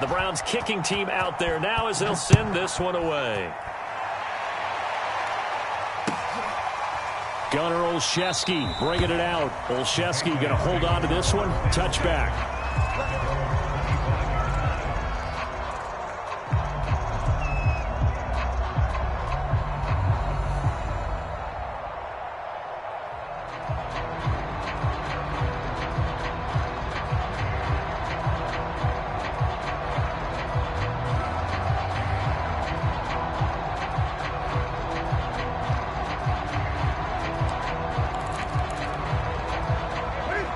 The Browns kicking team out there now as they'll send this one away. Gunnar Olszewski bringing it out. Olszewski going to hold on to this one. Touchback.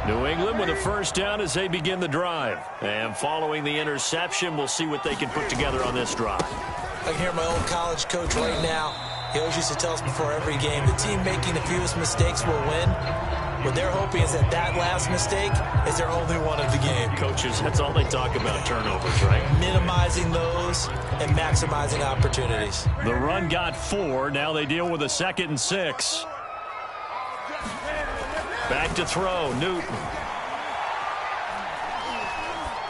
New England with a first down as they begin the drive. And following the interception, we'll see what they can put together on this drive. I can hear my old college coach right now. He always used to tell us before every game, the team making the fewest mistakes will win. What they're hoping is that that last mistake is their only one of the game. Coaches, that's all they talk about, turnovers, right? Minimizing those and maximizing opportunities. The run got 4. Now they deal with a 2nd and 6. Back to throw, Newton.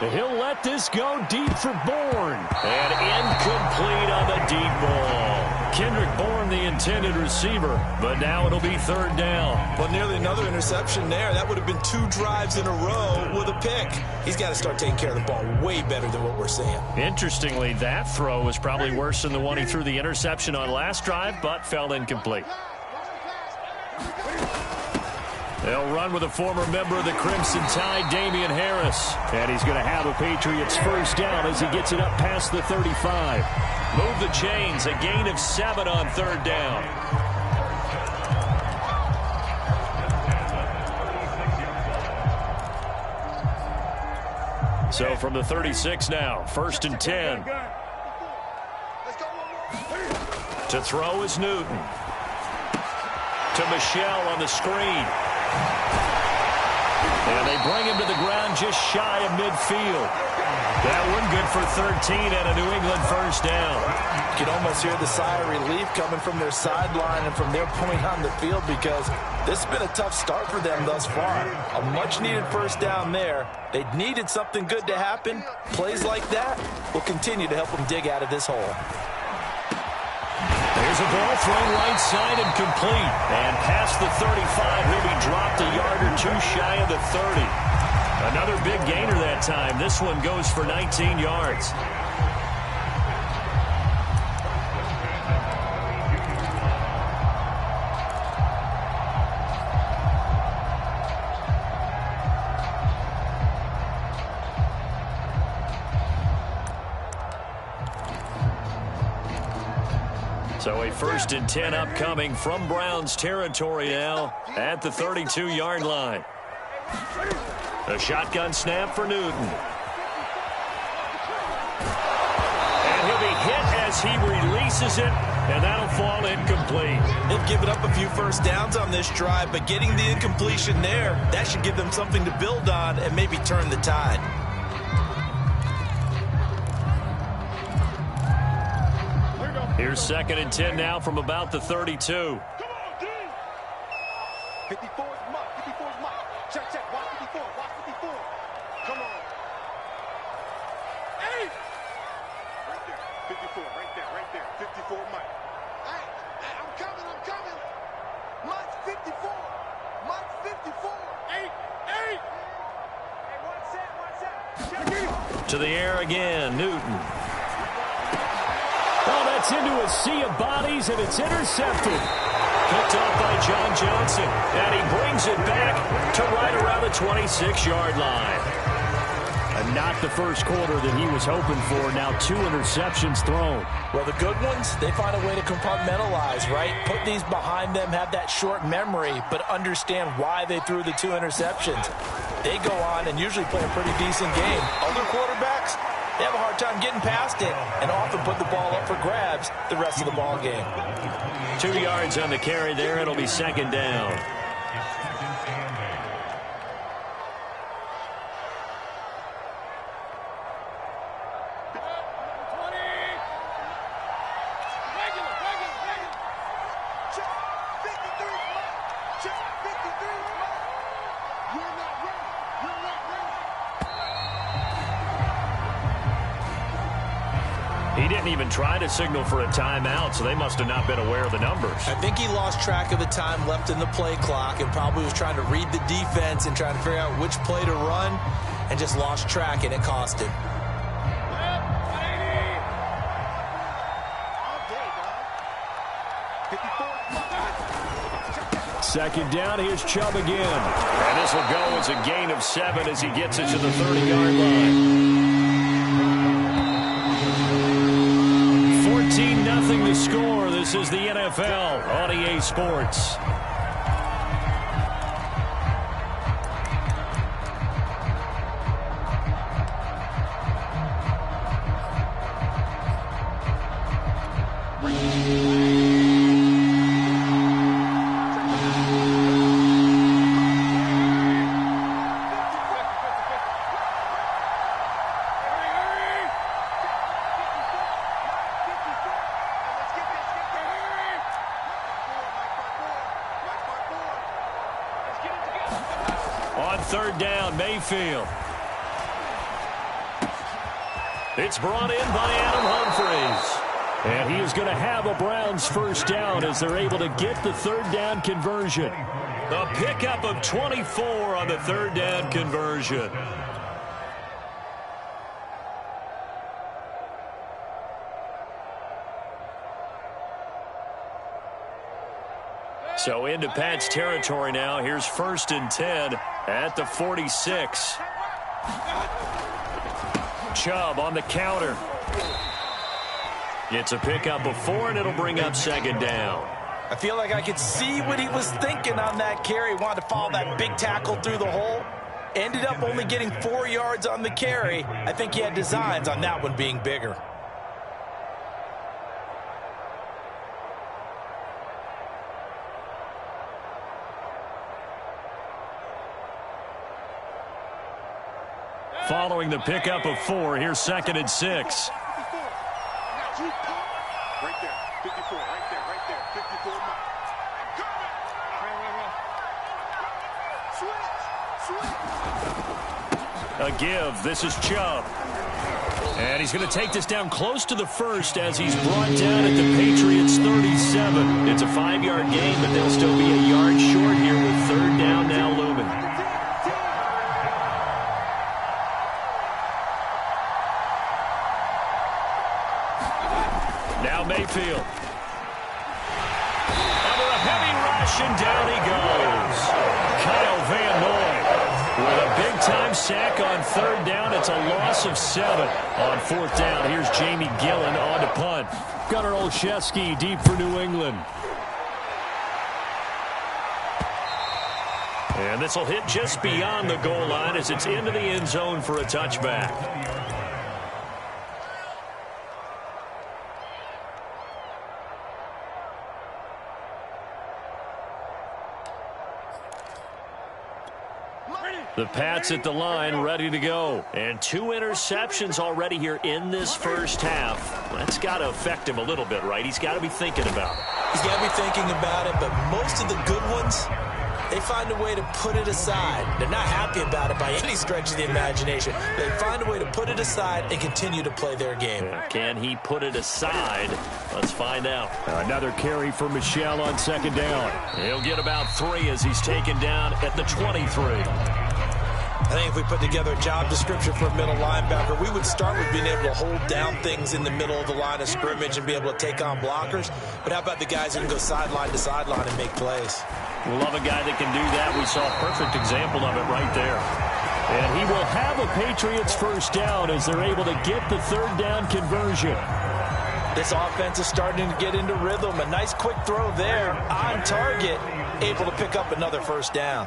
He'll let this go deep for Bourne. And incomplete on the deep ball. Kendrick Bourne, the intended receiver, but now it'll be 3rd down. Well, nearly another interception there. That would have been 2 drives in a row with a pick. He's got to start taking care of the ball way better than what we're seeing. Interestingly, that throw was probably worse than the one he threw the interception on last drive, but fell incomplete. They'll run with a former member of the Crimson Tide, Damian Harris. And he's going to have a Patriots first down as he gets it up past the 35. Move the chains, a gain of 7 on 3rd down. So from the 36 now, 1st and 10. To throw is Newton. To Michel on the screen. And they bring him to the ground just shy of midfield. That one good for 13 and a New England first down. You can almost hear the sigh of relief coming from their sideline and from their point on the field because this has been a tough start for them thus far. A much-needed first down there. They needed something good to happen. Plays like that will continue to help them dig out of this hole. There's a ball thrown right side and complete. And past the 35, he'll be dropped a yard or 2 shy of the 30. Another big gainer that time. This one goes for 19 yards. So a 1st and 10 upcoming from Browns territory now at the 32-yard line. A shotgun snap for Newton. And he'll be hit as he releases it, and that'll fall incomplete. They've given up a few first downs on this drive, but getting the incompletion there, that should give them something to build on and maybe turn the tide. Here's 2nd and 10 now from about the 32. 54 is Mike. 54 is Mike. Check, check. Watch 54. Watch 54. Come on. Hey! Right there. 54. Right there. Right there. 54 Mike. Hey, I'm coming. I'm coming. Mike's 54. Mike's 54. 8. 8. Hey, one set. Check it. To the air again, Newton. Oh, that's into a sea of bodies, and it's intercepted. Picked off by John Johnson, and he brings it back to right around the 26-yard line. And not the first quarter that he was hoping for. Now 2 interceptions thrown. Well, the good ones, they find a way to compartmentalize, right? Put these behind them, have that short memory, but understand why they threw the 2 interceptions. They go on and usually play a pretty decent game. Other quarterbacks, they have a hard time getting past it and often put the ball up for grabs the rest of the ball game. 2 yards on the carry there. It'll be 2nd down. He didn't even try to signal for a timeout, so they must have not been aware of the numbers. I think he lost track of the time left in the play clock and probably was trying to read the defense and trying to figure out which play to run and just lost track, and it cost him. Second down, here's Chubb again. And this will go as a gain of 7 as he gets it to the 30-yard line. 14-0 to score. This is the NFL on EA Sports. On third down, Mayfield. It's brought in by Adam Humphries. And he is going to have a Browns first down as they're able to get the third down conversion. A pickup of 24 on the third down conversion. So into Pat's territory now. Here's 1st and 10 at the 46. Chubb on the counter. It's a pickup of 4, and it'll bring up 2nd down. I feel like I could see what he was thinking on that carry. Wanted to follow that big tackle through the hole. Ended up only getting 4 yards on the carry. I think he had designs on that one being bigger. Following the pickup of 4, here's 2nd and 6. Right there, 54, right there, 54. A give. This is Chubb. And he's going to take this down close to the 1st as he's brought down at the Patriots' 37. It's a 5-yard gain, but they'll still be a yard short here with 3rd down now looming. Now Mayfield. Under a heavy rush, and down he goes. Kyle Van Noy with a big-time sack on 3rd down. It's a loss of 7. On 4th down, here's Jamie Gillen on to punt. Gunnar Olszewski deep for New England. And this will hit just beyond the goal line as it's into the end zone for a touchback. The Pats at the line, ready to go. And 2 interceptions already here in this first half. That's got to affect him a little bit, right? He's got to be thinking about it. He's got to be thinking about it, but most of the good ones, they find a way to put it aside. They're not happy about it by any stretch of the imagination. They find a way to put it aside and continue to play their game. Can he put it aside? Let's find out. Another carry for Michel on 2nd down. He'll get about 3 as he's taken down at the 23. I think if we put together a job description for a middle linebacker, we would start with being able to hold down things in the middle of the line of scrimmage and be able to take on blockers. But how about the guys who can go sideline to sideline and make plays? Love a guy that can do that. We saw a perfect example of it right there. And he will have a Patriots first down as they're able to get the 3rd down conversion. This offense is starting to get into rhythm. A nice quick throw there on target, able to pick up another first down.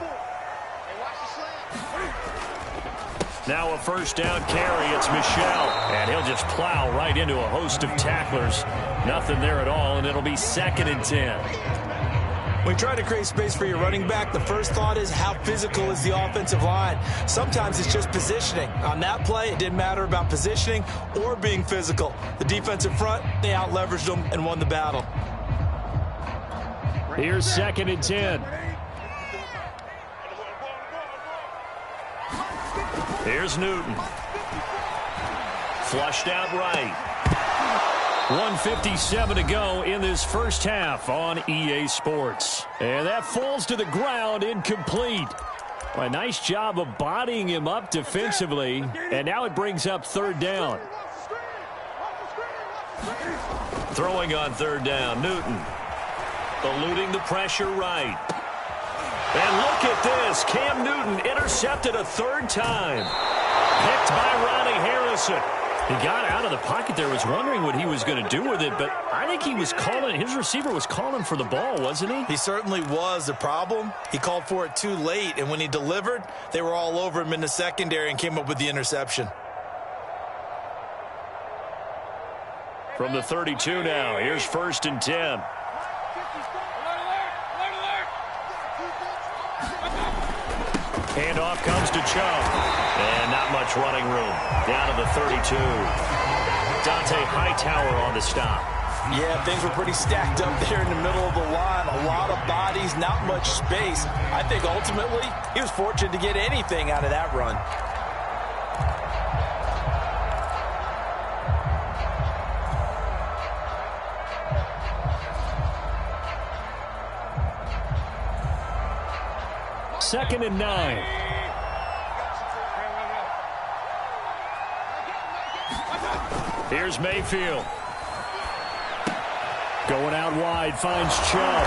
Now a first down carry. It's Michel. And he'll just plow right into a host of tacklers. Nothing there at all, and it'll be 2nd and 10. When you try to create space for your running back, the first thought is how physical is the offensive line. Sometimes it's just positioning. On that play, it didn't matter about positioning or being physical. The defensive front, they out-leveraged them and won the battle. Here's 2nd and 10. Here's Newton. Flushed out right. 1:57 to go in this first half on EA Sports. And that falls to the ground, incomplete. A nice job of bodying him up defensively, and now it brings up third down. Throwing on third down, Newton. Eluding the pressure right. And look at this. Cam Newton intercepted a third time. Picked by Ronnie Harrison. He got out of the pocket there, was wondering what he was going to do with it, but I think he was calling, his receiver was calling for the ball, wasn't he? He certainly was. The problem, he called for it too late, and when he delivered, they were all over him in the secondary and came up with the interception. From the 32 now, here's 1st and 10. Handoff comes to Chubb. And not much running room. Down to the 32. Dante Hightower on the stop. Yeah, things were pretty stacked up there in the middle of the line. A lot of bodies, not much space. I think ultimately he was fortunate to get anything out of that run. Second and 9. Here's Mayfield. Going out wide, finds Chubb.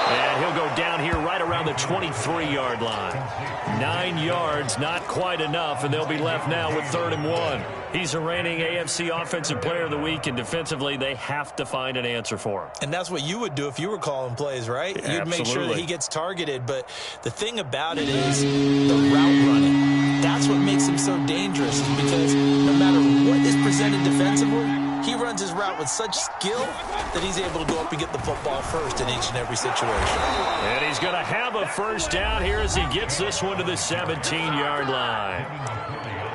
And he'll go down here right around the 23-yard line. 9 yards, not quite enough, and they'll be left now with 3rd and 1. He's a reigning AFC Offensive Player of the Week, and defensively, they have to find an answer for him. And that's what you would do if you were calling plays, right? Absolutely. You'd make sure that he gets targeted, but the thing about it is the route running. That's what makes him so dangerous, is because no matter what is presented defensively, he runs his route with such skill that he's able to go up and get the football first in each and every situation. And he's going to have a first down here as he gets this one to the 17-yard line.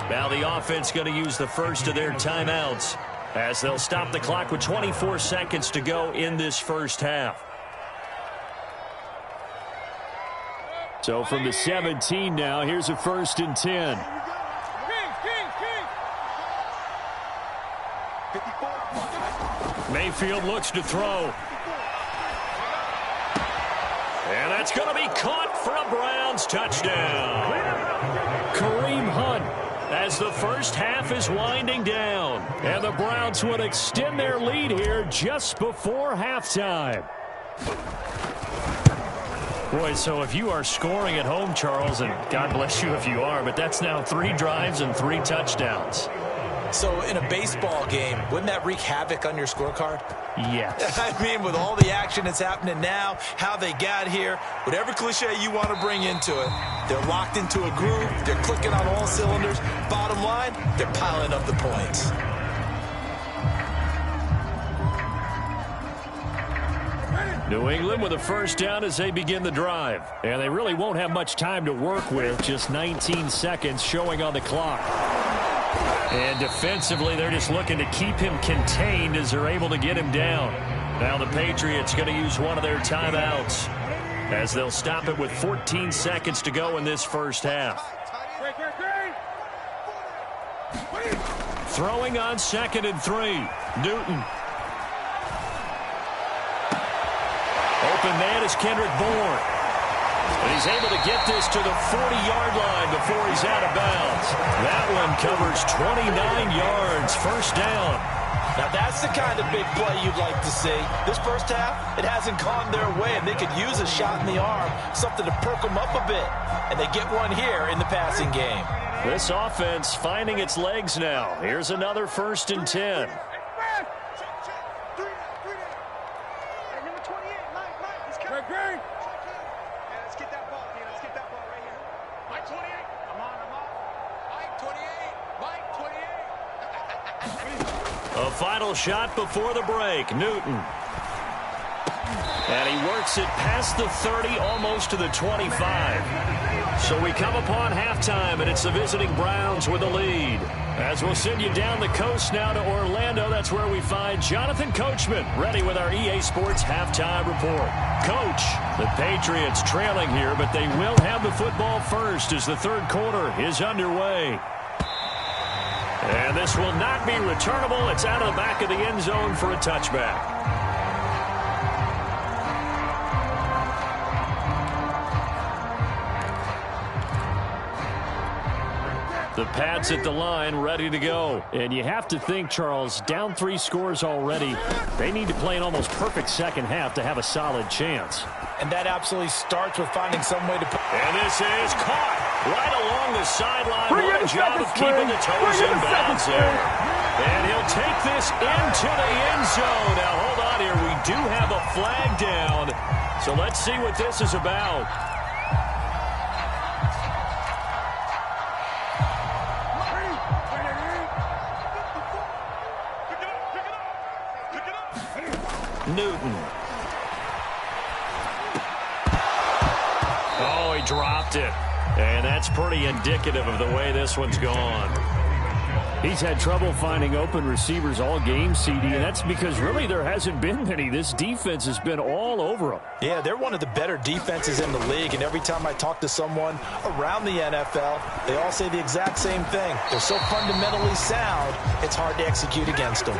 Now the offense going to use the first of their timeouts as they'll stop the clock with 24 seconds to go in this first half. So from the 17 now, here's a 1st and 10. Mayfield looks to throw. And that's going to be caught for a Browns touchdown. Kareem Hunt, as the first half is winding down. And the Browns would extend their lead here just before halftime. Boy, so if you are scoring at home, Charles, and God bless you if you are, but that's now 3 drives and 3 touchdowns. So in a baseball game, wouldn't that wreak havoc on your scorecard? Yes. I mean, with all the action that's happening now, how they got here, whatever cliche you want to bring into it, they're locked into a groove, they're clicking on all cylinders. Bottom line, they're piling up the points. New England with a first down as they begin the drive. And they really won't have much time to work with, just 19 seconds showing on the clock. And defensively, they're just looking to keep him contained as they're able to get him down. Now the Patriots going to use one of their timeouts as they'll stop it with 14 seconds to go in this first half. Throwing on 2nd and 3. Newton. Open man is Kendrick Bourne. And he's able to get this to the 40-yard line before he's out of bounds. That one covers 29 yards, first down. Now that's the kind of big play you'd like to see. This first half, it hasn't gone their way, and they could use a shot in the arm, something to perk them up a bit. And they get one here in the passing game. This offense finding its legs now. Here's another 1st and 10. A final shot before the break. Newton. And he works it past the 30, almost to the 25. So we come upon halftime, and it's the visiting Browns with the lead. As we'll send you down the coast now to Orlando, that's where we find Jonathan Coachman, ready with our EA Sports halftime report. Coach, the Patriots trailing here, but they will have the football first as the third quarter is underway. And this will not be returnable. It's out of the back of the end zone for a touchback. The Pats at the line, ready to go. And you have to think, Charles, down 3 scores already. They need to play an almost perfect second half to have a solid chance. And that absolutely starts with finding some way to... And this is caught right along the sideline. What a job of keeping the toes in bounds there. And he'll take this into the end zone. Now, hold on here. We do have a flag down. So let's see what this is about. Newton. Oh, he dropped it. And that's pretty indicative of the way this one's gone. He's had trouble finding open receivers all game, CD, and that's because really there hasn't been many. This defense has been all over them. Yeah, they're one of the better defenses in the league, and every time I talk to someone around the NFL, they all say the exact same thing. They're so fundamentally sound, it's hard to execute against them.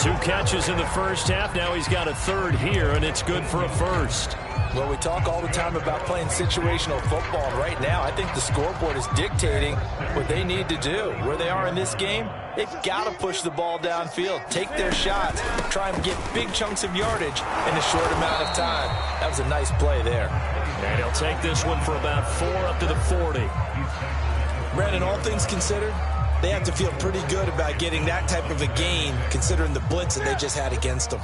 2 catches in the first half. Now he's got a third here, and it's good for a first. Well, we talk all the time about playing situational football. Right now, I think the scoreboard is dictating what they need to do. Where they are in this game, they've got to push the ball downfield, take their shots, try and get big chunks of yardage in a short amount of time. That was a nice play there. And he'll take this one for about 4 up to the 40. Brandon, all things considered, they have to feel pretty good about getting that type of a gain, considering the blitz that they just had against them.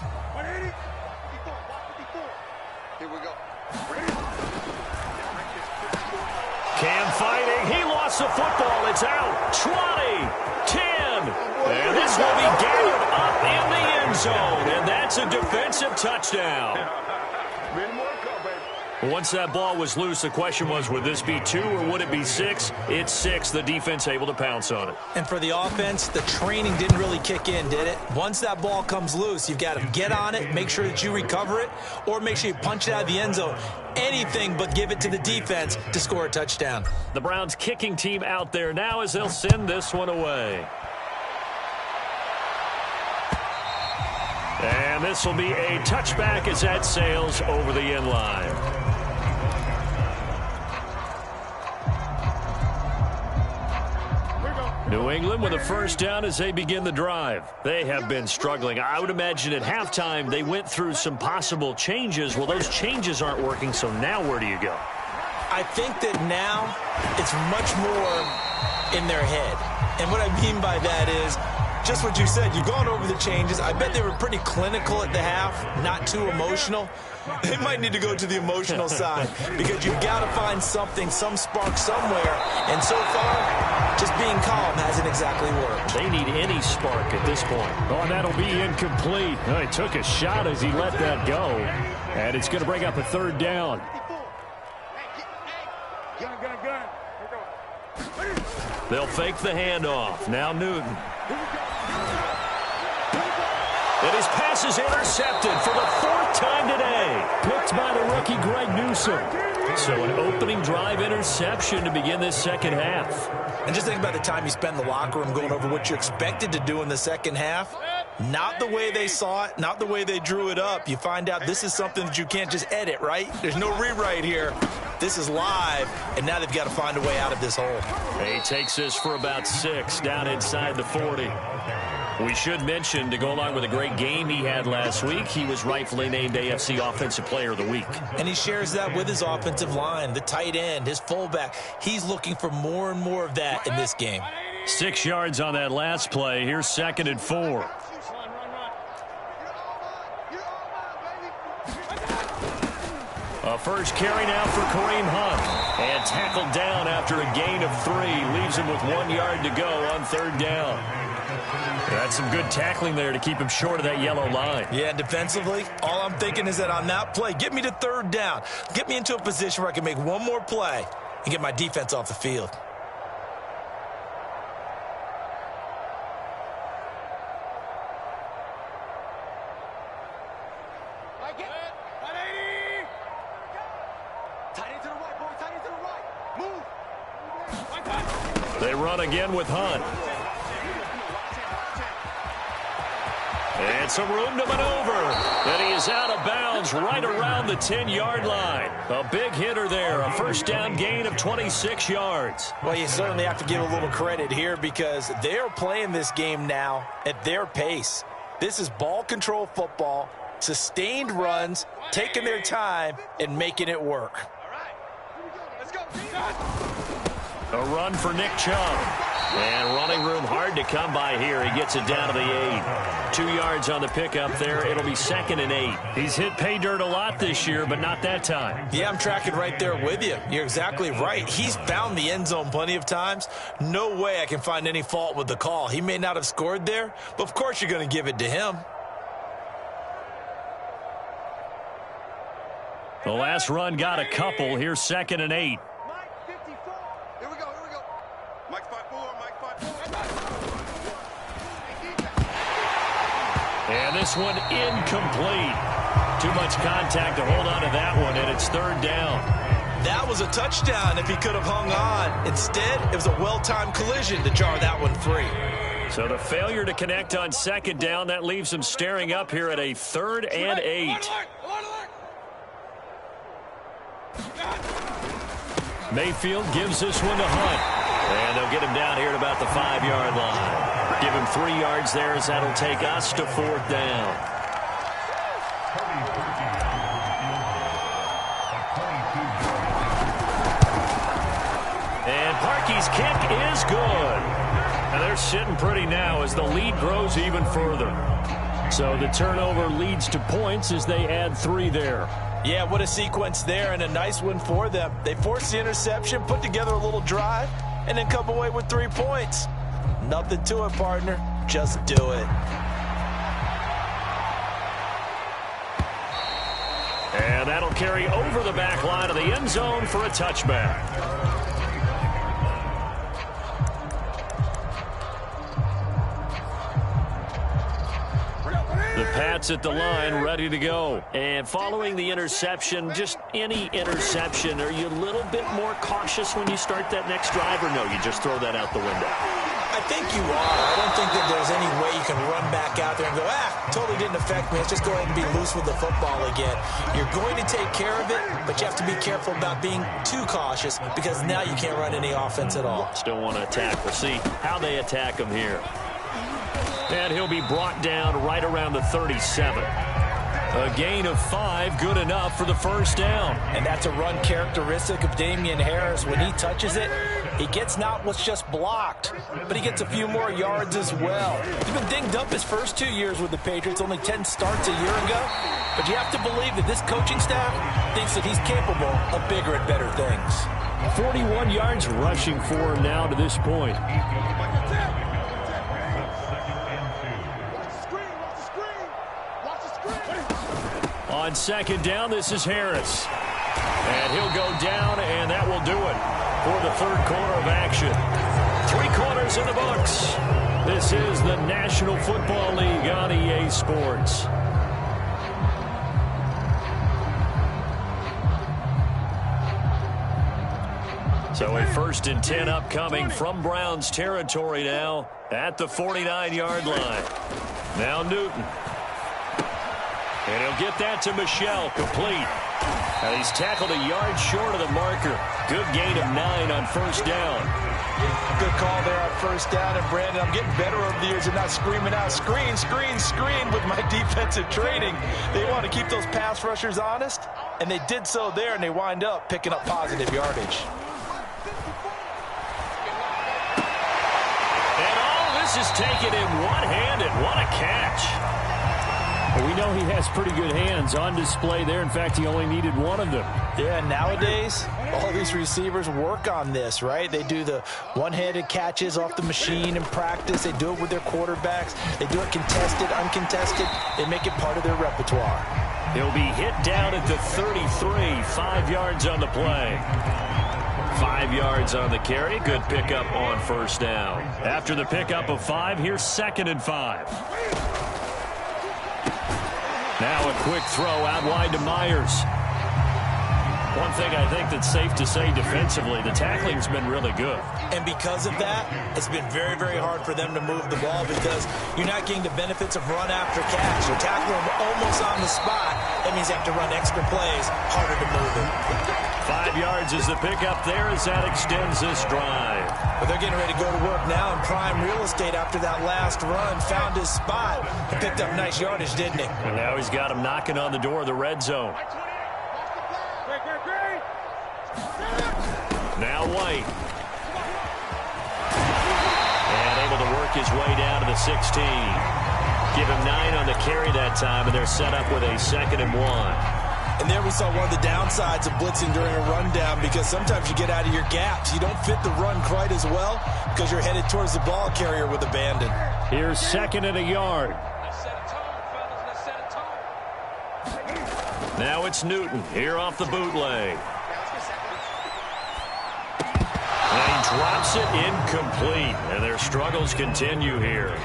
Cam fighting. He lost the football. It's out. 20, 10. And this will be gathered up in the end zone. And that's a defensive touchdown. Once that ball was loose, the question was, would this be 2 or would it be 6? It's 6. The defense able to pounce on it. And for the offense, the training didn't really kick in, did it? Once that ball comes loose, you've got to get on it, make sure that you recover it, or make sure you punch it out of the end zone. Anything but give it to the defense to score a touchdown. The Browns kicking team out there now as they'll send this one away. And this will be a touchback as that sails over the end line. New England with a first down as they begin the drive. They have been struggling. I would imagine at halftime they went through some possible changes. Well, those changes aren't working, so now where do you go? I think that now it's much more in their head. And what I mean by that is just what you said. You've gone over the changes. I bet they were pretty clinical at the half, not too emotional. They might need to go to the emotional side because you've got to find something, some spark somewhere. And so far, just being calm hasn't exactly worked. They need any spark at this point. Oh, that'll be incomplete. Oh, he took a shot as he let that go. And it's going to bring up a third down. They'll fake the handoff. Now Newton. And his pass is intercepted for the 4th time today. Picked by the rookie Greg Newsome. So an opening drive interception to begin this second half. And just think about the time you spend in the locker room going over what you expected to do in the second half. Not the way they saw it, not the way they drew it up. You find out this is something that you can't just edit, right? There's no rewrite here. This is live, and now they've got to find a way out of this hole. He takes this for about 6 down inside the 40. We should mention, to go along with a great game he had last week, he was rightfully named AFC Offensive Player of the Week. And he shares that with his offensive line, the tight end, his fullback. He's looking for more and more of that in this game. 6 yards on that last play. Here's 2nd and 4. A first carry now for Kareem Hunt. And tackled down after a gain of 3. Leaves him with 1 yard to go on 3rd down. That's some good tackling there to keep him short of that yellow line. Yeah, defensively, all I'm thinking is that on that play, get me to 3rd down. Get me into a position where I can make one more play and get my defense off the field. They run again with Hunt. And some room to maneuver. And he is out of bounds right around the 10-yard line. A big hitter there. A first down gain of 26 yards. Well, you certainly have to give a little credit here because they're playing this game now at their pace. This is ball control football, sustained runs, taking their time, and making it work. All right. Here we go. Let's go. A run for Nick Chubb. And running room hard to come by here. He gets it down to the 8. 2 yards on the pickup there. It'll be 2nd and 8. He's hit pay dirt a lot this year, but not that time. Yeah, I'm tracking right there with you. You're exactly right. He's found the end zone plenty of times. No way I can find any fault with the call. He may not have scored there, but of course you're going to give it to him. The last run got a couple. Here's 2nd and 8. Mike 54. Here we go. Mike 5-4. Mike 5-4. And this one incomplete. Too much contact to hold on to that one, and it's 3rd down. That was a touchdown if he could have hung on. Instead, it was a well-timed collision to jar that one free. So the failure to connect on 2nd down, that leaves him staring up here at a 3rd and 8. Mayfield gives this one to Hunt. And they'll get him down here at about the 5-yard line. Give him 3 yards there as that'll take us to 4th down. And Parkey's kick is good. And they're sitting pretty now as the lead grows even further. So the turnover leads to points as they add 3 there. Yeah, what a sequence there, and a nice one for them. They forced the interception, put together a little drive, and then come away with 3 points. Nothing to it, partner. Just do it. And that'll carry over the back line of the end zone for a touchback. The Pats at the line, ready to go. And following the interception, just any interception, are you a little bit more cautious when you start that next drive, or no, you just throw that out the window? I think you are. I don't think that there's any way you can run back out there and go, totally didn't affect me. Let's just go ahead and be loose with the football again. You're going to take care of it, but you have to be careful about being too cautious because now you can't run any offense at all. Still want to attack. We'll see how they attack him here. And he'll be brought down right around the 37. A gain of 5, good enough for the first down. And that's a run characteristic of Damian Harris. When he touches it, he gets not what's just blocked, but he gets a few more yards as well. He's been dinged up his first 2 years with the Patriots, only 10 starts a year ago. But you have to believe that this coaching staff thinks that he's capable of bigger and better things. 41 yards rushing for him now to this point. On 2nd down, this is Harris. And he'll go down, and that will do it for the 3rd quarter of action. 3 quarters in the books. This is the National Football League on EA Sports. So a 1st and 10 upcoming from Browns territory now at the 49-yard line. Now Newton. And he'll get that to Michel, complete. And he's tackled a yard short of the marker. Good gain of 9 on 1st down. Good call there on 1st down. And, Brandon, I'm getting better over the years and not screaming out, screen, screen, screen with my defensive training. They want to keep those pass rushers honest, and they did so there, and they wind up picking up positive yardage. And all this is taken in one-handed. What a catch. Well, we know he has pretty good hands on display there. In fact, he only needed one of them. Yeah, nowadays, all these receivers work on this, right? They do the one-handed catches off the machine in practice. They do it with their quarterbacks. They do it contested, uncontested. They make it part of their repertoire. He'll be hit down at the 33, 5 yards on the play. 5 yards on the carry. Good pickup on 1st down. After the pickup of 5, here's 2nd and 5. Now a quick throw out wide to Myers. One thing I think that's safe to say defensively, the tackling's been really good. And because of that, it's been very, very hard for them to move the ball because you're not getting the benefits of run after catch. You're tackling them almost on the spot. That means you have to run extra plays, harder to move it. 5 yards is the pickup there as that extends this drive. But they're getting ready to go to work now in prime real estate after that last run. Found his spot. He picked up nice yardage, didn't he? And now he's got him knocking on the door of the red zone. Now White. And able to work his way down to the 16. Give him 9 on the carry that time, and they're set up with a 2nd and 1. And there we saw one of the downsides of blitzing during a rundown because sometimes you get out of your gaps. You don't fit the run quite as well because you're headed towards the ball carrier with abandon. Here's 2nd and a yard. Now it's Newton here off the bootleg. And he drops it incomplete, and their struggles continue here.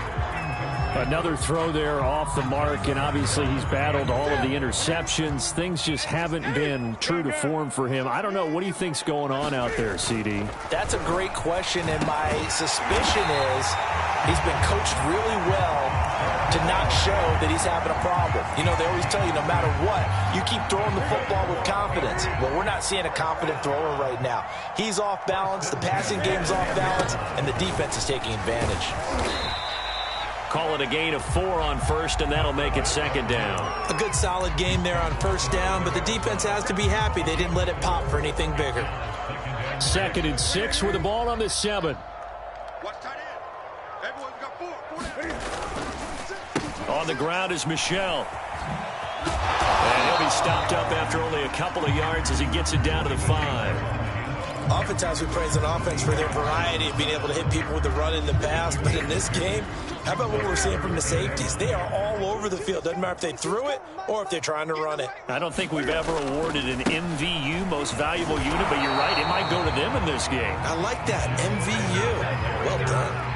Another throw there off the mark, and obviously he's battled all of the interceptions. Things just haven't been true to form for him. I don't know. What do you think's going on out there, CD? That's a great question, and my suspicion is he's been coached really well to not show that he's having a problem. You know, they always tell you no matter what, you keep throwing the football with confidence. Well, we're not seeing a confident thrower right now. He's off balance, the passing game's off balance, and the defense is taking advantage. Call it a gain of 4 on first, and that'll make it 2nd down. A good solid game there on first down, but the defense has to be happy they didn't let it pop for anything bigger. 2nd and 6 with the ball on the 7. Watch tight end. Everyone's got 4. On the ground is Michel. And he'll be stopped up after only a couple of yards as he gets it down to the 5. Oftentimes we praise an offense for their variety of being able to hit people with the run in the pass, but in this game, how about what we're seeing from the safeties? They are all over the field. Doesn't matter if they threw it or if they're trying to run it. I don't think we've ever awarded an MVU, most valuable unit, but you're right, it might go to them in this game. I like that, MVU. Well done.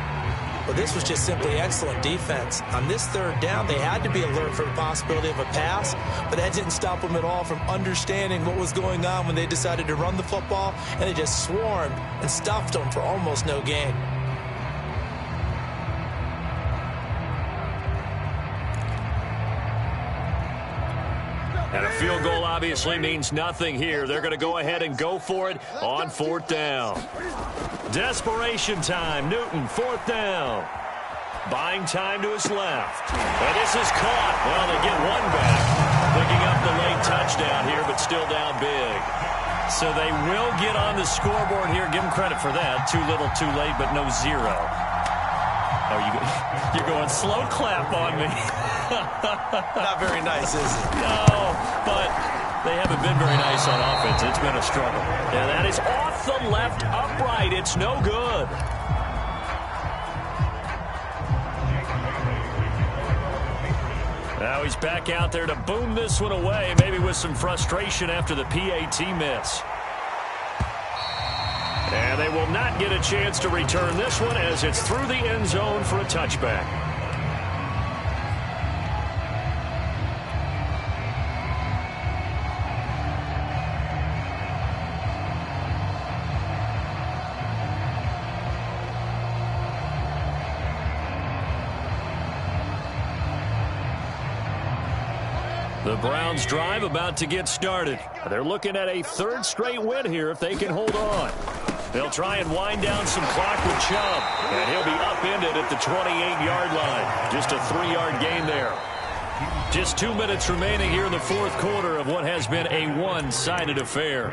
Well, this was just simply excellent defense. On this 3rd down, they had to be alert for the possibility of a pass, but that didn't stop them at all from understanding what was going on when they decided to run the football, and they just swarmed and stuffed them for almost no gain. And a field goal obviously means nothing here. They're going to go ahead and go for it on 4th down. Desperation time. Newton, 4th down. Buying time to his left. And this is caught. Well, they get one back. Picking up the late touchdown here, but still down big. So they will get on the scoreboard here. Give them credit for that. Too little, too late, but no 0. Oh, you're going slow clap on me. Not very nice, is it? No, but they haven't been very nice on offense. It's been a struggle. And that is off the left upright. It's no good. Now he's back out there to boom this one away, maybe with some frustration after the PAT miss. And they will not get a chance to return this one as it's through the end zone for a touchback. The Browns drive about to get started. They're looking at a 3rd straight win here if they can hold on. They'll try and wind down some clock with Chubb, and he'll be upended at the 28-yard line. Just a 3-yard gain there. Just 2 minutes remaining here in the 4th quarter of what has been a one-sided affair.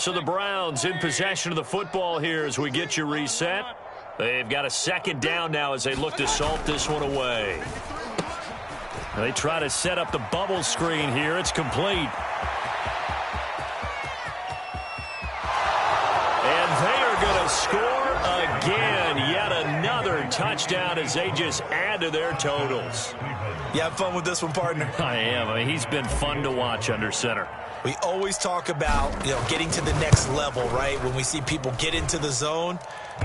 So the Browns in possession of the football here as we get you reset. They've got a 2nd down now as they look to salt this one away. They try to set up the bubble screen here. It's complete. And they are going to score again. Yet another touchdown. touchdown as they just add to their totals. You have fun with this one, partner? I am. I mean, he's been fun to watch under center. We always talk about, getting to the next level, right? When we see people get into the zone,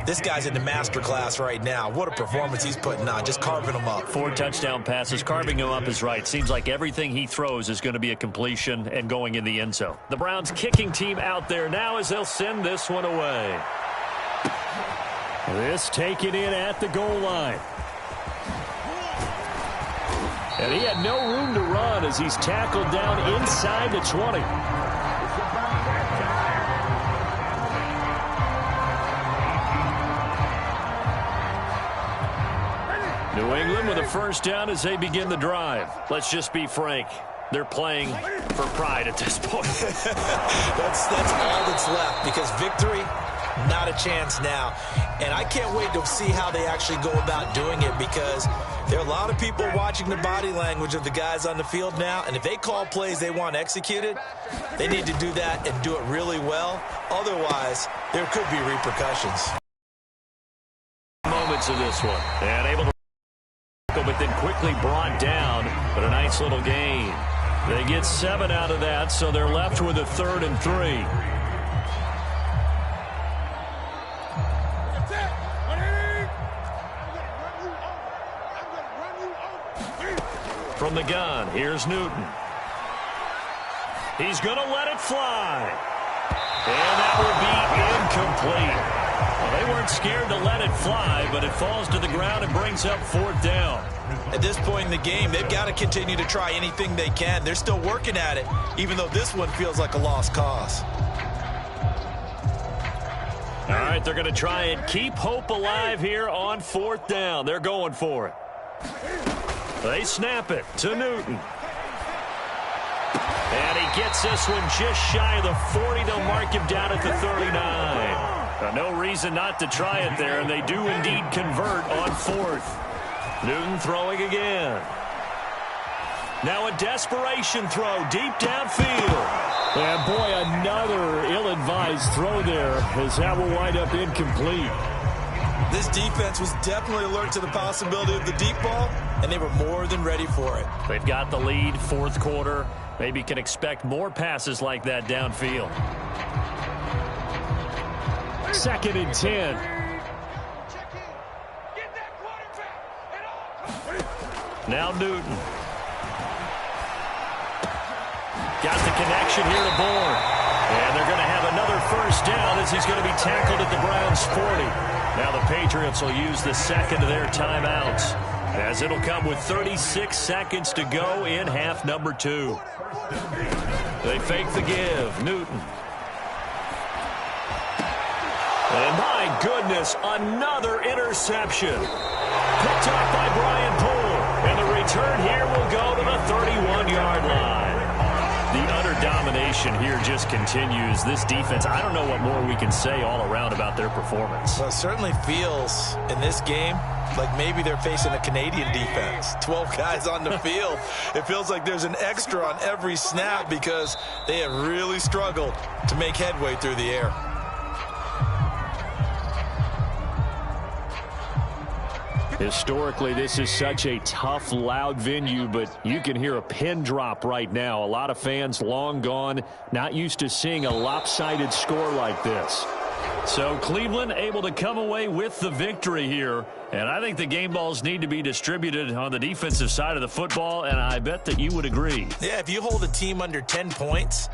this guy's in the master class right now. What a performance he's putting on, just carving them up. 4 touchdown passes. Carving him up is right. Seems like everything he throws is going to be a completion and going in the end zone. The Browns kicking team out there now as they'll send this one away. This taken in at the goal line. And he had no room to run as he's tackled down inside the 20. New England with a first down as they begin the drive. Let's just be frank. They're playing for pride at this point. That's all that's left, because victory, not a chance now. And I can't wait to see how they actually go about doing it, because there are a lot of people watching the body language of the guys on the field now, and if they call plays they want executed, they need to do that and do it really well. Otherwise, there could be repercussions. Moments of this one. And able to but then quickly brought down, but a nice little gain. They get 7 out of that, so they're left with a 3rd and 3. From the gun, here's Newton. He's going to let it fly. And that will be incomplete. Well, they weren't scared to let it fly, but it falls to the ground and brings up 4th down. At this point in the game, they've got to continue to try anything they can. They're still working at it, even though this one feels like a lost cause. All right, they're going to try and keep hope alive here on 4th down. They're going for it. They snap it to Newton. And he gets this one just shy of the 40. They'll mark him down at the 39. No reason not to try it there, and they do indeed convert on 4th. Newton throwing again. Now a desperation throw deep downfield. And boy, another ill-advised throw there, as that will wind up incomplete. This defense was definitely alert to the possibility of the deep ball, and they were more than ready for it. They've got the lead, 4th quarter. Maybe can expect more passes like that downfield. 2nd and 10. Now Newton. Got the connection here to Bourne. And they're going to have another first down as he's going to be tackled at the Browns' 40. Now the Patriots will use the 2nd of their timeouts, as it'll come with 36 seconds to go in half number 2. They fake the give. Newton. And my goodness, another interception. Picked up by Brian Poole. And the return here will go to the 31-yard line. The utter domination here just continues. This defense, I don't know what more we can say all around about their performance. Well, it certainly feels in this game like maybe they're facing a Canadian defense. 12 guys on the field. It feels like there's an extra on every snap because they have really struggled to make headway through the air. Historically, this is such a tough, loud venue, but you can hear a pin drop right now. A lot of fans long gone, not used to seeing a lopsided score like this. So Cleveland able to come away with the victory here, and I think the game balls need to be distributed on the defensive side of the football, and I bet that you would agree. Yeah, if you hold a team under 10 points,